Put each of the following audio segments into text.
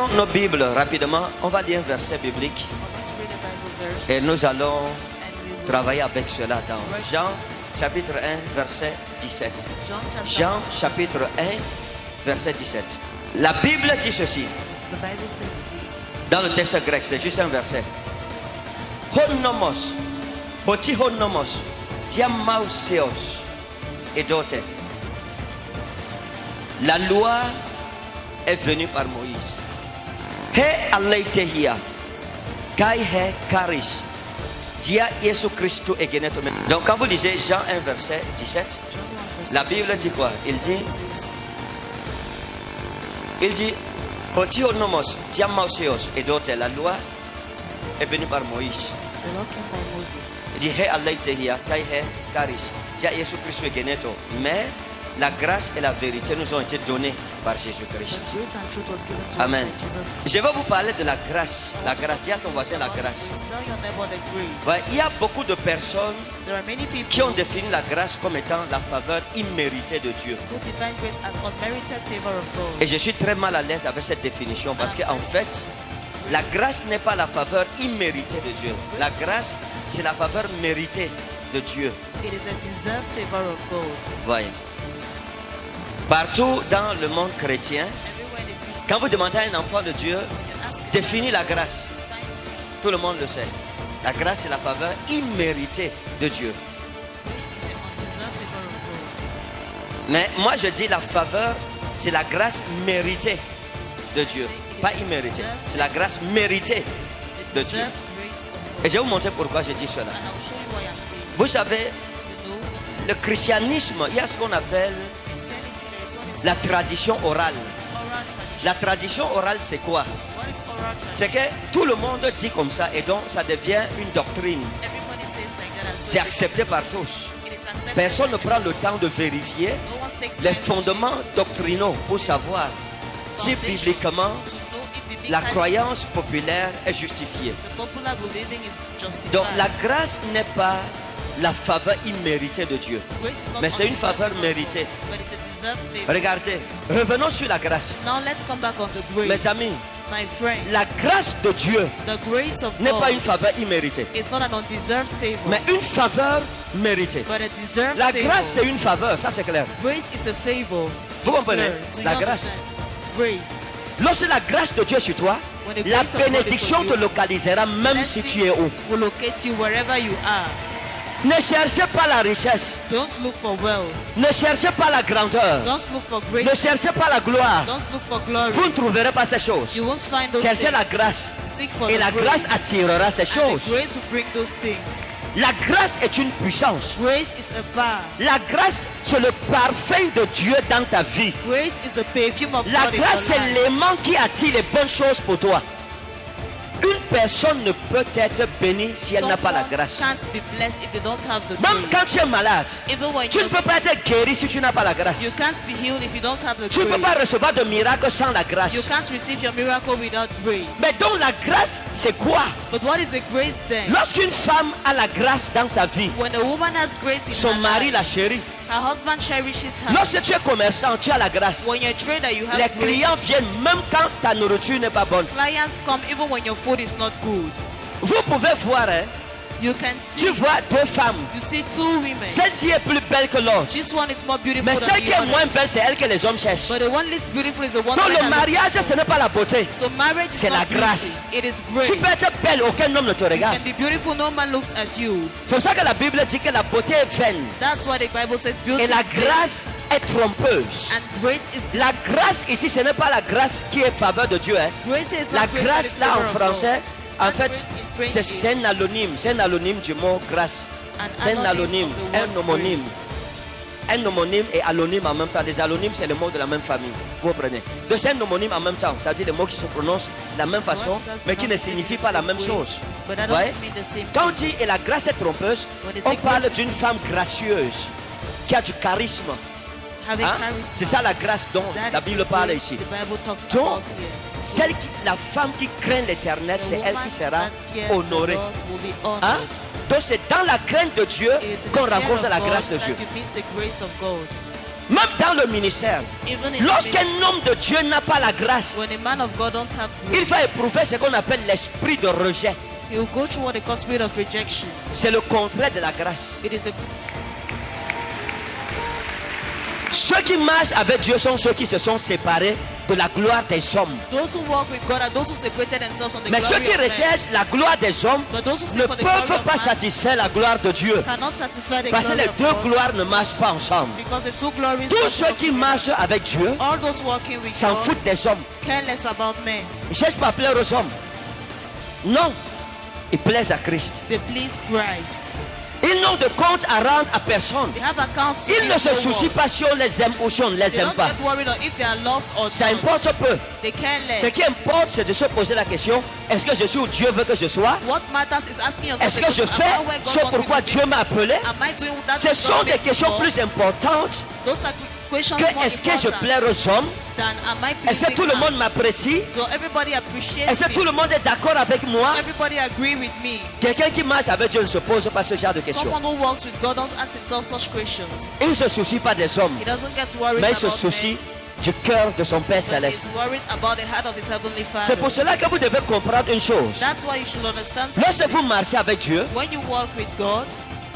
Prenons nos Bibles rapidement. On va lire un verset biblique. Et nous allons travailler avec cela dans Jean chapitre 1, verset 17. Jean chapitre 1, verset 17. La Bible dit ceci. Dans le texte grec, c'est juste un verset. Honomos, hoti honomos, diamauseos, edote. La loi est venue par Moïse. He aleithehia, kai he karis, dia Yesu Christo egeneto. Donc quand vous lisez Jean 1 verset 17, la Bible dit quoi? Il dit hoti honomos, diamauseos, edote. La loi est venue par Moïse. Il dit he aleithehia, kai he karis, dia Yesu Christo egeneto. Mais la grâce et la vérité nous ont été données par Jésus-Christ. Amen. Je vais vous parler de la grâce. La grâce. Dis à ton voisin la grâce. Ouais, il y a beaucoup de personnes qui ont défini la grâce comme étant la faveur imméritée de Dieu. Et je suis très mal à l'aise avec cette définition parce qu'en fait, la grâce n'est pas la faveur imméritée de Dieu. La grâce, c'est la faveur méritée de Dieu. Voyez. Partout dans le monde chrétien, quand vous demandez à un enfant de Dieu, définir la grâce, tout le monde le sait. La grâce, c'est la faveur imméritée de Dieu. Mais moi, je dis la faveur, c'est la grâce méritée de Dieu. Pas imméritée, c'est la grâce méritée de Dieu. Et je vais vous montrer pourquoi je dis cela. Vous savez, le christianisme, il y a ce qu'on appelle la tradition orale. La tradition orale, c'est quoi? C'est que tout le monde dit comme ça et donc ça devient une doctrine. C'est accepté par tous. Personne ne prend le temps de vérifier les fondements doctrinaux pour savoir si bibliquement la croyance populaire est justifiée. Donc la grâce n'est pas la faveur imméritée de Dieu, mais c'est une faveur méritée. Regardez, revenons sur la grâce. Mes amis, la grâce de Dieu n'est pas une faveur imméritée, mais une faveur méritée. La grâce, c'est une faveur, ça c'est clair. Vous comprenez? La grâce. Lorsque la grâce de Dieu est sur toi, la bénédiction te localisera même si tu es où. Ne cherchez pas la richesse. Don't look for wealth. Ne cherchez pas la grandeur. Don't look for Ne greatness. cherchez pas la gloire. Don't look for glory. Vous ne trouverez pas ces choses. You won't find those Cherchez things. la grâce. Seek for Et the la grâce grace. attirera ces And choses. the grace will bring those things. La grâce est une puissance. Grace is a power. La grâce, c'est le parfum de Dieu dans ta vie. Grace is the perfume of La God in grâce, your c'est life. l'aimant qui attire les bonnes choses pour toi. Une personne ne peut être bénie si elle n'a pas la Someone grâce. can't be blessed if they don't have the Même quand grace. tu es malade, Even when tu ne you're peux pas sick, être guéri si tu n'as pas la grâce. you can't be healed if you don't have the Tu ne peux pas grace. recevoir de miracles sans la grâce. You can't receive your miracle without grace. Mais donc la grâce, c'est quoi? But what is the grace then? Lorsqu'une femme a la grâce dans sa vie, When a woman has grace in son her mari life, la chérit. her husband cherishes her. Lorsque tu es commerçant, tu as la grâce. When you're a trader, you have Les grace. clients viennent même quand ta nourriture n'est pas bonne. Clients come even when your food is not good. Vous pouvez voir, hein, You can see. tu vois deux femmes. You see two women. Celle-ci est plus belle que l'autre. This one is more beautiful Mais than celle qui the est other. moins belle, c'est elle que les hommes cherchent. But the one least beautiful is the one Donc that le has- mariage, ce n'est pas la beauté. So marriage is c'est not la beauty. grâce. It is grace. Tu peux être belle, aucun homme ne te You regarde. can be beautiful, no man looks at you. C'est pour ça que la Bible dit que la beauté est vaine. That's why the Bible says beauty Et la is vain. grâce est trompeuse. And grace is La grâce ici, ce n'est pas la grâce qui est faveur de Dieu. Hein. grace is La not grace grâce that is là en favor of God. français, en That fait, grace in French c'est is un anonyme. C'est un anonyme du mot grâce. an C'est un anonyme anonyme, of the word un homonyme. grace. Un homonyme et anonyme en même temps. Les anonymes, c'est le mot de la même famille. Vous comprenez? Donc c'est un homonyme en même temps. Ça veut dire des mots qui se prononcent de la même façon, mais qui ne signifient pas la même chose. But that Ouais. doesn't mean the same Quand on thing. dit et la grâce est trompeuse, When they on say parle grace d'une is- femme gracieuse qui a du charisme. Having Hein? charisma. C'est ça la grâce dont That la is Bible the parle grace ici. the Bible talks Donc, about here. la femme qui craint l'éternel, c'est elle qui sera honorée. Hein? Donc c'est dans la crainte de Dieu qu'on rencontre la grâce de Dieu. Même dans le ministère, Even in lorsqu'un ministry, homme de Dieu n'a pas la grâce, when a man of God don't have il grace, va éprouver ce qu'on appelle l'esprit de rejet. he will go through what they call spirit of rejection. C'est le contraire de la grâce. It is a Ceux qui marchent avec Dieu sont ceux qui se sont séparés de la gloire des hommes. those who walk with God are those who separated themselves from the Mais ceux glory qui of men. recherchent la gloire des hommes But those who ne seek for the glory peuvent of pas man satisfaire la gloire de Dieu. cannot satisfy the Parce que glory les of deux God, gloires ne marchent pas ensemble. because the two glories Tous don't ceux work qui together. marchent avec Dieu All those walking with s'en God foutent des hommes. care less about men. Ils ne cherchent pas à plaire aux hommes. Non, ils plaisent à Christ. They please Christ. Ils n'ont de compte à rendre à personne. They have accounts. Ils ne se soucient pas si on les aime ou si on ne les They aime don't pas. get worried on if they are loved or Ça not. importe peu. They care less. Ce qui importe, c'est de se poser la question, est-ce que je suis où Dieu veut que je sois? What matters is asking yourself Est-ce the que je question, fais am I where God ce wants me pourquoi to be? Dieu m'a appelé? Am I doing that Ce which sont God des made me questions for? plus importantes Those are questions que more est-ce que je important plaire aux hommes? than am I Est-ce que pleasing tout le man? monde m'apprécie? Do everybody appreciate Est-ce que me? tout le monde est d'accord avec moi? Everybody agree with me? Quelqu'un qui marche avec Dieu ne se pose pas ce genre de questions. Someone who walks with God don't ask himself such questions. Il ne se soucie pas des hommes, He doesn't get worried mais il se about soucie men, du cœur de son Père but céleste. he's worried about the heart of his heavenly C'est Father. pour cela que vous devez comprendre une chose. That's why you should understand Lorsque something. vous marchez avec Dieu, When you walk with God,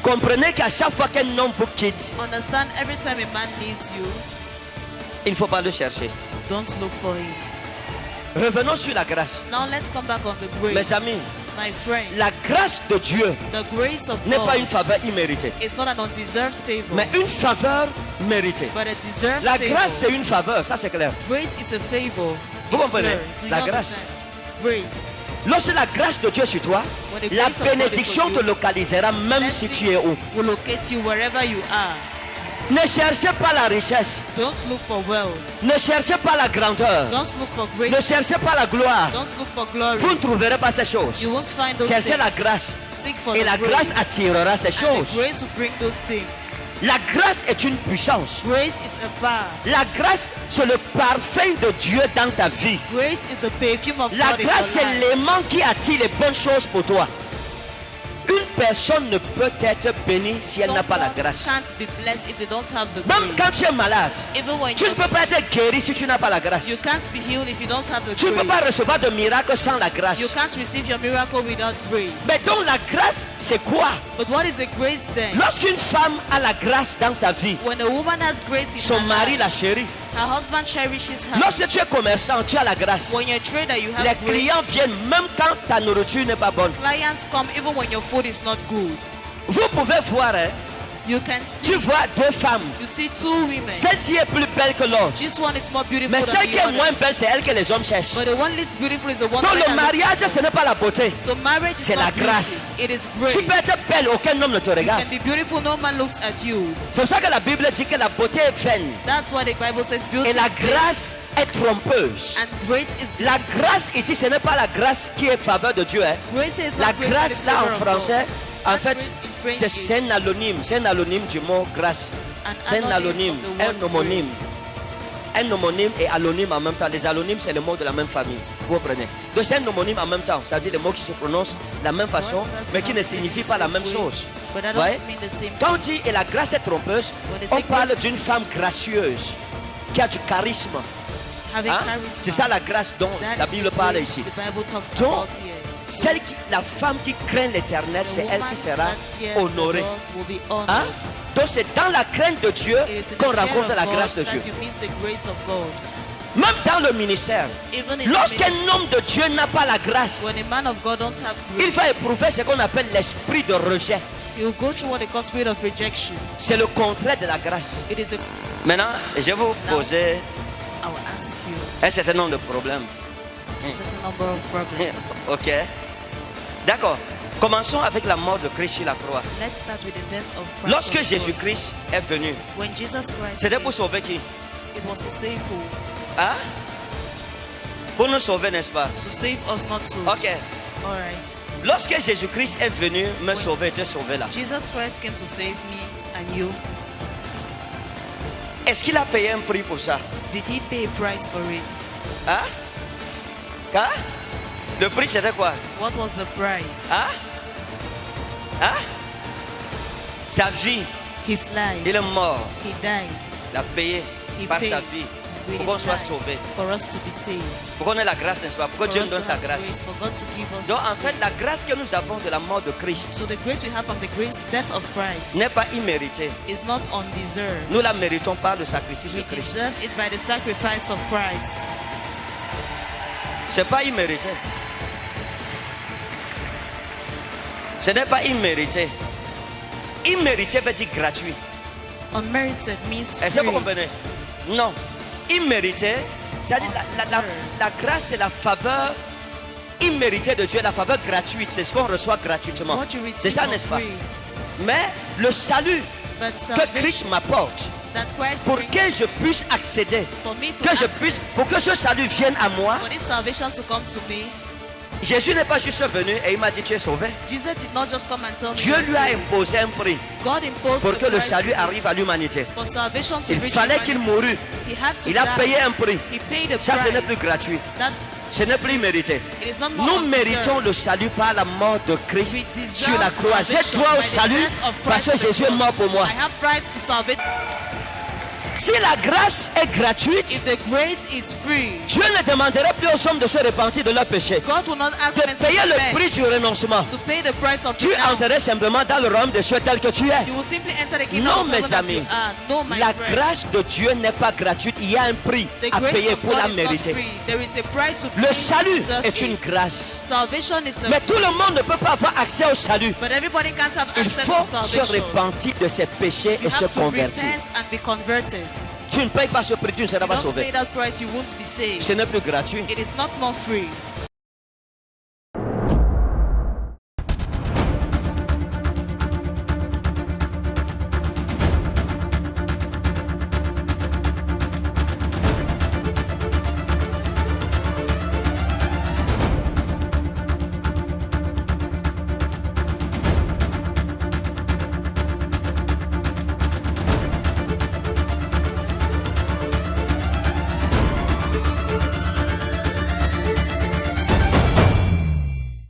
comprenez qu'à chaque fois qu'un homme vous quitte, understand every time a man leaves you, il ne faut pas le chercher. don't look for him. Revenons sur la grâce. Now let's come back on the grace. Mes amis, My friend, la grâce de Dieu the grace of n'est pas une God faveur imméritée, is not an undeserved favor, mais une faveur méritée. but a deserved La favor. grâce, c'est une faveur, ça c'est clair. Grace is a favor. Vous It's comprenez? clear. Do you La grâce. understand? Grace. Lorsque la grâce de Dieu est sur toi, When the la grace of God is bénédiction on te you, localisera même Let's si see tu es où. will locate you wherever you are. Ne cherchez pas la richesse, Don't look for wealth. ne cherchez pas la grandeur, Don't look for ne greatness. cherchez pas la gloire. Don't look for glory. Vous ne trouverez pas ces choses. You won't find those Cherchez things. la grâce Seek for et the la grâce grace. attirera ces And the choses. grace will bring those things. La grâce est une puissance. Grace is a power. La grâce, c'est le parfum de Dieu dans ta vie. Grace is the perfume of La God in grâce, your c'est life. l'aimant qui attire les bonnes choses pour toi. Une personne ne peut être bénie si elle n'a pas la Someone grâce. can't be blessed if they don't have the Même quand grace. tu es malade, Even when tu ne you're peux pas sick, être guéri si tu n'as pas la grâce. you can't be healed if you don't have the Tu ne peux pas grace. recevoir de miracle sans la grâce. You can't receive your miracle without grace. Mais donc la grâce, c'est quoi? But what is the grace then? Lorsqu'une femme a la grâce dans sa vie, When a woman has grace in son her mari life, la chérit. her husband cherishes her. Lorsque tu es commerçant, tu as la grâce. When you're a trader, you have Les grace. clients viennent même quand ta nourriture n'est pas bonne. Clients come even when your food is not good. Vous pouvez voir, hein, You can see. tu vois deux femmes. You see two women. Celle-ci est plus belle que l'autre. This one is more beautiful Mais than celle qui the est moins other. belle, c'est elle que les hommes cherchent. But the one least beautiful is the one Donc that le I look mariage, for. ce n'est pas la beauté. So marriage is c'est la not beauty. grâce. It is grace. Tu peux être belle, aucun homme ne te You regarde. can be beautiful, no man looks at you. C'est pour ça que la Bible dit que la beauté est vaine. That's why the Bible says beauty Et la is vain grâce est trompeuse. and grace is La deceitful. grâce ici, ce n'est pas la grâce qui est faveur de Dieu. Hein. Grace is La not grace, grâce it is là favor en of français, God. en That fait, grace in French c'est is un anonyme. C'est un anonyme du mot grâce. an C'est un anonyme, of the word un homonyme. grace. Un homonyme et anonyme en même temps. Les anonymes, c'est le mot de la même famille. Vous comprenez? Donc c'est un homonyme en même temps. C'est-à-dire les mots qui se prononcent de la même façon, Words that mais qui ne pronounce signifient the pas la same même way, chose. But that Ouais. doesn't mean the same Quand on thing. dit et la grâce est trompeuse, When they on say parle grace d'une is femme gracieuse qui a du charisme. Having Hein? charisma. C'est ça la grâce dont That la is Bible the parle grace ici. the Bible talks Donc, about here. La femme qui craint l'éternel, The c'est elle woman qui sera that fears the honorée. Lord will be honored. Hein? Donc c'est dans la crainte de Dieu It is in qu'on the fear rencontre of la God grâce de that Dieu. you miss the grace of God. Même dans le ministère, Even in lorsqu'un ministry, homme de Dieu n'a pas la grâce, when a man of God don't have il grace, va éprouver ce qu'on appelle l'esprit de rejet. he will go through what they call spirit of rejection. C'est le contraire de la grâce. It is a. Maintenant, je vais vous poser I will ask you. un certain nombre de problèmes. This is a number of problems. Ok. D'accord. Commençons avec la mort de Christ sur la croix. Let's start with the death of Christ. Lorsque on the cross. Jésus-Christ est venu, When Jesus Christ c'était came, pour sauver qui? it was to save who? Hein? Pour nous sauver, n'est-ce pas? To save us, not so. Ok. All right. Lorsque Jésus-Christ est venu me sauver, te sauver là, Jesus Christ came to save me and you. est-ce qu'il a payé un prix pour ça? Did he pay a price for it? Hein? Hein? Le prix c'était quoi? What was the price? Hein? Hein? Sa vie, His life. il est mort. He died. Il a payé He par paid sa vie with pour qu'on his soit life sauvé. for us to be saved. Pour qu'on ait la grâce, n'est-ce pas? Pour que For Dieu us nous donne to sa have grâce. grace, for God to give us. Donc en fait, la grâce que nous avons de la mort de Christ So the grace we have from the death of Christ n'est pas imméritée. is not undeserved. Nous la méritons par le sacrifice de We Christ. deserve it by the sacrifice of Christ. C'est pas immérité. Ce n'est pas immérité. Immérité veut dire gratuit. Unmerited means Est-ce que vous free. comprenez? Non. Immérité, c'est-à-dire la grâce, c'est la faveur imméritée de Dieu, la faveur gratuite. C'est ce qu'on reçoit gratuitement. What you receive C'est ça, for n'est-ce pas? free. Mais le salut But que salvation Christ m'apporte, that Christ pour brings que je puisse accéder, for me to que je access, puisse, pour que ce salut vienne à moi, for this salvation to come to me, Jésus n'est pas juste venu et il m'a dit tu es sauvé. Jesus did not just come and tell me Dieu you're lui a saved. imposé un prix God imposed pour the que le price salut arrive à l'humanité. for salvation to Il reach fallait qu'il humanity. mourût. He had to Il a die. payé un prix. He paid a Ça, ce n'est plus price. gratuit. That Ce n'est plus mérité. it is not more Nous undeserved. méritons le salut par la mort de Christ We deserve sur la croix. J'ai salvation droit au by the salut death of parce Christ que on the Jésus est cross. mort pour moi. I have price to salvation. Si la grâce est gratuite, If the grace is free, Dieu ne demanderait plus aux hommes de se repentir de leurs péchés, God will not ask de men to payer le repent, prix du renoncement. to pay the price of Tu renounce. entrerais simplement dans le royaume des cieux tel que tu es. You will simply enter the kingdom Non, of mes heaven as amis. you are. No, my La friend. grâce de Dieu n'est pas gratuite. Il y a un prix The à grace payer of pour God la is not mériter. free. There is a price to Le pay to salut deserve est une it. grâce. Salvation is a Mais tout le monde ne peut pas avoir accès au salut. but everybody can't have Il access faut to se salvation. repentir de ses péchés You et se have to convertir. repent and be converted. Tu ne payes pas ce prix, tu ne seras You pas don't sauvé. pay that price, you won't be saved. Ce n'est plus gratuit. It is not more free.